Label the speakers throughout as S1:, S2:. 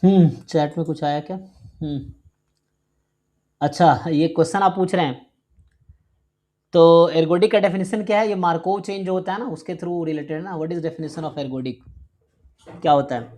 S1: Chat में कुछ आया क्या? अच्छा, ये क्वेश्चन आप पूछ रहे हैं। तो एर्गोडिक का डेफिनेशन क्या है? ये मार्कोव चेन जो होता है ना, उसके थ्रू रिलेटेड है ना। What is definition of ergodic? क्या होता है?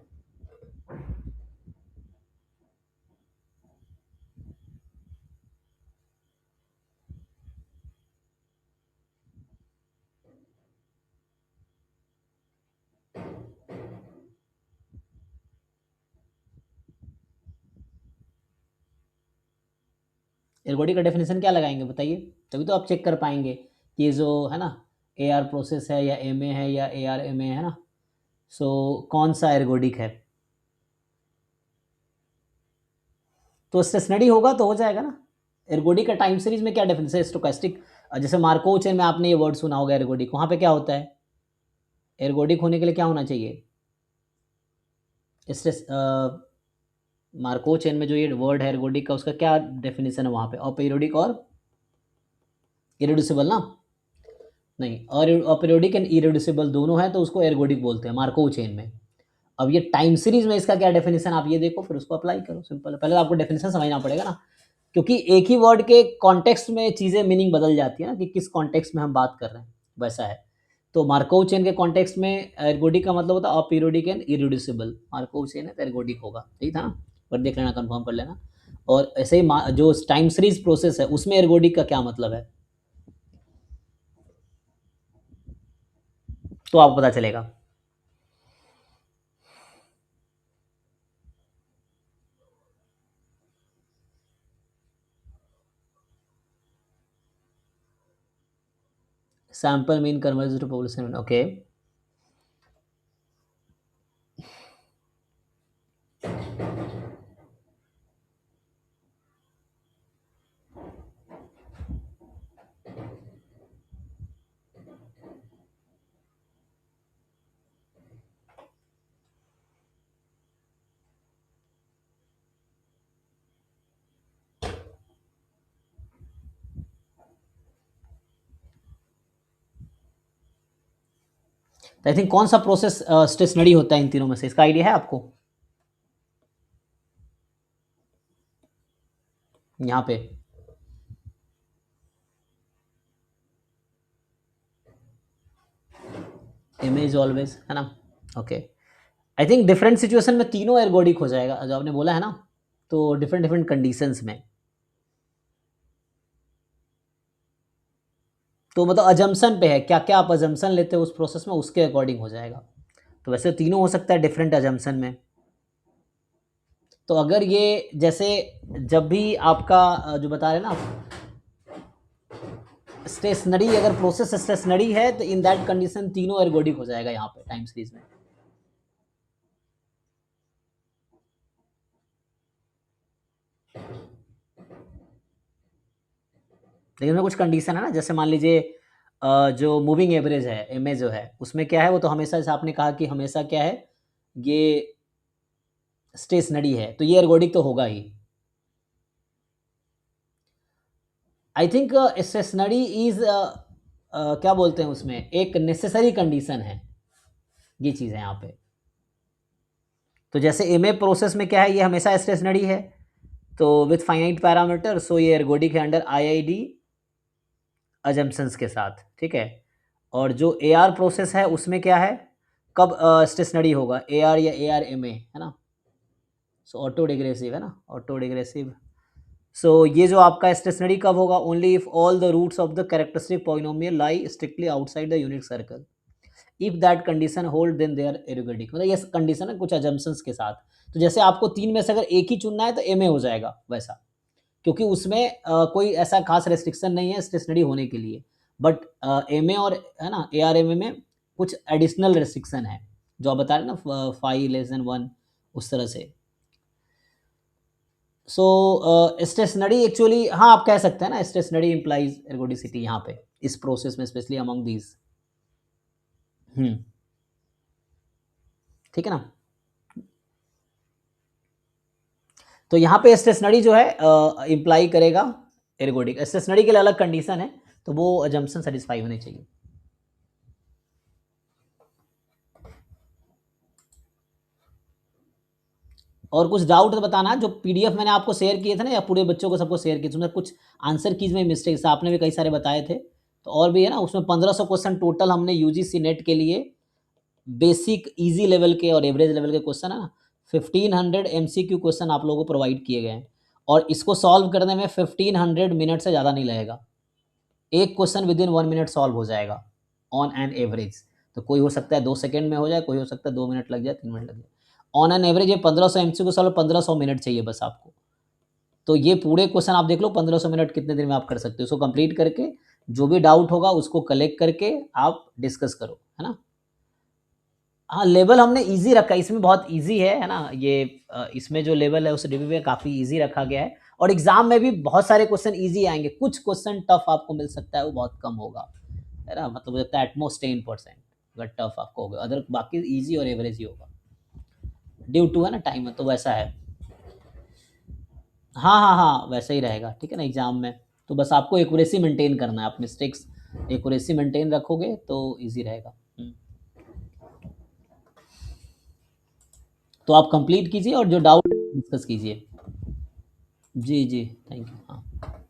S1: एर्गोडिक का डेफिनेशन क्या लगाएंगे बताइए, तभी तो आप चेक कर पाएंगे कि ये जो है ना ए आर प्रोसेस है या एम ए है या ए आर एम ए है ना, सो कौन सा एर्गोडिक है। तो स्टेशनरी होगा तो हो जाएगा ना। एर्गोडिक का टाइम सीरीज में क्या डेफिनेशन है? स्टोकेस्टिक। जैसे मार्कोव चेन में आपने ये वर्ड सुना होगा एर्गोडिक, वहाँ पे क्या होता है? एर्गोडिक होने के लिए क्या होना चाहिए? स्टेस मार्कोव चेन में जो ये वर्ड है एर्गोडिक का, उसका क्या डेफिनेशन है वहाँ पे? अपीरियोडिक और इरेड्यूसिबल ना? नहीं, और अपीरियोडिक एंड इरेड्यूसिबल दोनों हैं तो उसको एर्गोडिक बोलते हैं मार्कोव चेन में। अब ये टाइम सीरीज में इसका क्या डेफिनेशन, आप ये देखो फिर उसको अप्लाई करो। सिंपल है, पहले तो आपको डेफिनेशन समझना पड़ेगा ना, क्योंकि एक ही वर्ड के कॉन्टेक्स्ट में चीज़ें मीनिंग बदल जाती है ना, कि किस कॉन्टेक्स्ट में हम बात कर रहे हैं, वैसा है। तो मार्कोव चेन के कॉन्टेक्स्ट में एर्गोडिक का मतलब होता है aperiodic and irreducible. Markov chain है तो एर्गोडिक होगा, ठीक था ना? पर देख लेना, कंफर्म कर लेना। और ऐसे ही जो टाइम सीरीज प्रोसेस है उसमें एर्गोडिक का क्या मतलब है, तो आपको पता चलेगा। Sample mean converge to population, okay. I think कौन सा प्रोसेस स्टेशनरी होता है इन तीनों में से, इसका आइडिया है आपको? यहाँ पे इमेज ऑलवेज है ना। Okay, I think different situation में तीनों एर्गोडिक हो जाएगा जो आपने बोला है ना। तो डिफरेंट डिफरेंट कंडीशंस में, तो मतलब अजम्पशन पे है, क्या क्या आप अजम्पशन लेते हो उस प्रोसेस में, उसके अकॉर्डिंग हो जाएगा। तो वैसे तीनों हो सकता है डिफरेंट अजम्पशन में। तो अगर ये जैसे जब भी आपका जो बता रहे हैं ना आप, स्टेशनरी अगर प्रोसेस स्टेशनरी है तो इन दैट कंडीशन तीनों एर्गोडिक हो जाएगा यहाँ पे टाइम सीरीज में। लेकिन उसमें कुछ कंडीशन है ना, जैसे मान लीजिए जो मूविंग एवरेज है एम ए जो है उसमें क्या है, वो तो हमेशा, जैसे आपने कहा कि हमेशा क्या है, ये स्टेशनरी है, तो ये एर्गोडिक तो होगा ही। आई थिंक स्टेशनरी इज क्या बोलते हैं उसमें, एक नेसेसरी कंडीशन है, ये चीज़ है यहाँ पे। तो जैसे एम ए प्रोसेस में क्या है, ये हमेशा स्टेशनरी है, तो विथ फाइनाइट पैरामीटर, सो ये एर्गोडिक है under I I D assumptions के साथ, ठीक है। और जो ए आर प्रोसेस है उसमें क्या है, कब स्टेशनरी होगा, ए आर या ए आर एम ए है ना। सो ऑटो डिग्रेसिव है ना, ऑटो डिग्रेसिव। सो ये जो आपका स्टेशनरी कब होगा, only if all the roots of the characteristic polynomial lie strictly outside the unit circle. If that condition hold then they are ergodic, मतलब ये कंडीशन है कुछ अजम्पशंस के साथ। तो जैसे आपको तीन में से अगर एक ही चुनना है तो एम ए हो जाएगा वैसा, क्योंकि उसमें कोई ऐसा खास रेस्ट्रिक्शन नहीं है स्टेशनरी होने के लिए। बट एम ए और है ना ए आर एम ए में कुछ एडिशनल रेस्ट्रिक्शन है, जो आप बता रहे हैं ना, 5 <1 उस तरह से। सो स्टेशनरी एक्चुअली, हाँ आप कह सकते हैं ना, स्टेशनरी इम्प्लाइज एर्गोडिसिटी यहाँ पे इस प्रोसेस में, स्पेशली अमंग दीज। हम्म, ठीक है ना। तो यहाँ पे स्टेशनरी जो है इम्प्लाई करेगा एर्गोडिक। स्टेशनरी के लिए अलग कंडीशन है, तो वो अजम्पशन सेटिस्फाई होने चाहिए। और कुछ डाउट तो बताना, जो पीडीएफ मैंने आपको शेयर किए थे ना, या पूरे बच्चों को सबको शेयर किए थे, उसमें कुछ आंसर कीज में मिस्टेक्स, आपने भी कई सारे बताए थे, तो और भी है ना, उसमें 1500 क्वेश्चन टोटल हमने यूजीसी नेट के लिए बेसिक इजी लेवल के और एवरेज लेवल के क्वेश्चन है ना, 1500 एमसीक्यू क्वेश्चन आप लोगों को प्रोवाइड किए गए हैं, और इसको सॉल्व करने में 1500 मिनट से ज़्यादा नहीं लगेगा। एक question with in 1 minute solve हो जाएगा ऑन एन एवरेज। तो कोई हो सकता है 2 सेकंड में हो जाए, कोई हो सकता है 2 मिनट लग जाए, 3 मिनट लग जाए। ऑन एन एवरेज ये 1500 एमसीक्यू सॉल्व 1500 मिनट चाहिए बस आपको। तो ये पूरे क्वेश्चन आप देख लो 1500 मिनट कितने दिन में आप कर सकते हो। उसको कंप्लीट करके जो भी डाउट होगा उसको कलेक्ट करके आप डिस्कस करो, है ना? हाँ, लेवल हमने ईज़ी रखा है, इसमें बहुत ईज़ी है ना? ये इसमें जो लेवल है उस रिव्यू में काफ़ी ईज़ी रखा गया है, और एग्ज़ाम में भी बहुत सारे क्वेश्चन ईज़ी आएँगे, कुछ क्वेश्चन टफ आपको मिल सकता है, वो बहुत कम होगा, है ना? मतलब मुझे लगता है एट मोस्ट 10% अगर टफ आपको होगा, अदर बाकी ईज़ी और एवरेज ही होगा। ड्यू टू है ना टाइम है, तो वैसा है। हाँ, हाँ, हाँ, वैसा ही रहेगा, ठीक है ना एग्ज़ाम में। तो बस आपको एक्यूरेसी मेंटेन करना है, आप मिस्टेक्स एक्यूरेसी मेंटेन रखोगे तो ईज़ी रहेगा। तो आप कंप्लीट कीजिए और जो डाउट डिस्कस कीजिए। जी, जी, थैंक यू। हाँ।